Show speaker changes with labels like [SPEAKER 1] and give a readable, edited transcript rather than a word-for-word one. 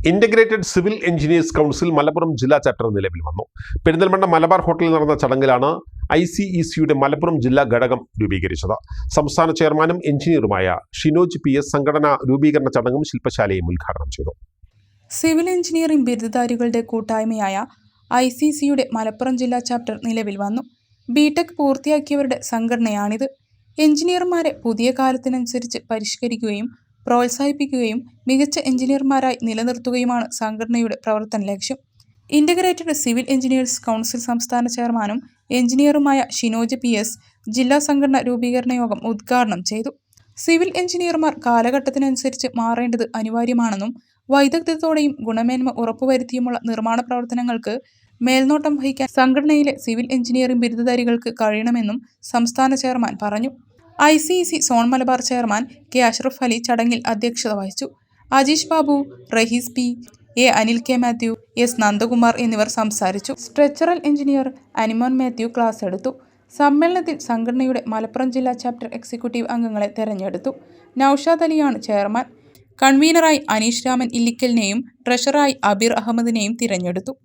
[SPEAKER 1] Integrated civil engineers council Malappuram ജില്ലാ chapter നിലവിൽ വന്നു. പെരിന്തൽമണ്ണ മലബാർ ഹോട്ടലിൽ നടന്ന ചടങ്ങിലാണ് ICECയുടെ മലപ്പുറം ജില്ലാ ഘടകം രൂപീകരിച്ചത്. സംസ്ഥാന ചെയർമാനും എഞ്ചിനീയറുമായ ഷിനോജ് PS സംഘടനാ രൂപീകരണ ചടങ്ങും ശില്പശാലയും ഉദ്ഘാടനം ചെയ്തു.
[SPEAKER 2] സിവിൽ എഞ്ചിനീയറിംഗ് ബിരുദധാരികളുടെ കൂട്ടായ്മയായ ICECയുടെ മലപ്പുറം ജില്ലാ ചാപ്റ്റർ നിലവിൽ വന്നു. BTech പൂർത്തിയാക്കിയവരുടെ സംഘടനയാണിത്. എഞ്ചിനീയർമാരെ പുതിയ കാലത്തിനനുസരിച്ച് പരിഷ്കരിക്കുകയും പ്രോത്സാഹിപ്പിക്കുകയും മികച്ച എഞ്ചിനീയർമാരായി നിലനിർത്തുകയുമാണ് സംഘടനയുടെ പ്രവർത്തന ലക്ഷ്യം. ഇന്റഗ്രേറ്റഡ് സിവിൽ എഞ്ചിനീയേഴ്സ് കൗൺസിൽ സംസ്ഥാന ചെയർമാനും എഞ്ചിനീയറുമായ ഷിനോജ് PS ജില്ലാ സംഘടന രൂപീകരണ യോഗം ഉദ്ഘാടനം ചെയ്തു. സിവിൽ എഞ്ചിനീയർമാർ കാലഘട്ടത്തിനനുസരിച്ച് മാറേണ്ടത് അനിവാര്യമാണെന്നും വൈദഗ്ധ്യത്തോടെയും ഗുണമേന്മ ഉറപ്പുവരുത്തിയുമുള്ള നിർമ്മാണ പ്രവർത്തനങ്ങൾക്ക് മേൽനോട്ടം വഹിക്കാൻ സംഘടനയിലെ സിവിൽ എഞ്ചിനീയറിംഗ് ബിരുദധാരികൾക്ക് കഴിയണമെന്നും സംസ്ഥാന ചെയർമാൻ പറഞ്ഞു. ICEC zone Malabar chairman K Ashraf Ali ചടങ്ങിൽ അധ്യക്ഷത വഹിച്ചു. Ajeesh Babu, Rahees P, A Anil K Mathew, S Nandakumar എന്നിവർ സംസാരിച്ചു. Structural engineer Animon Mathew class എടുത്തു. സമ്മേളനത്തിൽ സംഘടനയുടെ മലപ്പുറം ജില്ലാ ചാപ്റ്റർ എക്സിക്യൂട്ടീവ് അംഗങ്ങളെ തെരഞ്ഞെടുത്തു. നൌഷാദ് അലിയാണ് ചെയർമാൻ. കൺവീനറായി അനീഷ് രാമൻ ഇല്ലിക്കലിനെയും ട്രഷററായി അബീർ അഹമ്മദിനെയും തിരഞ്ഞെടുത്തു.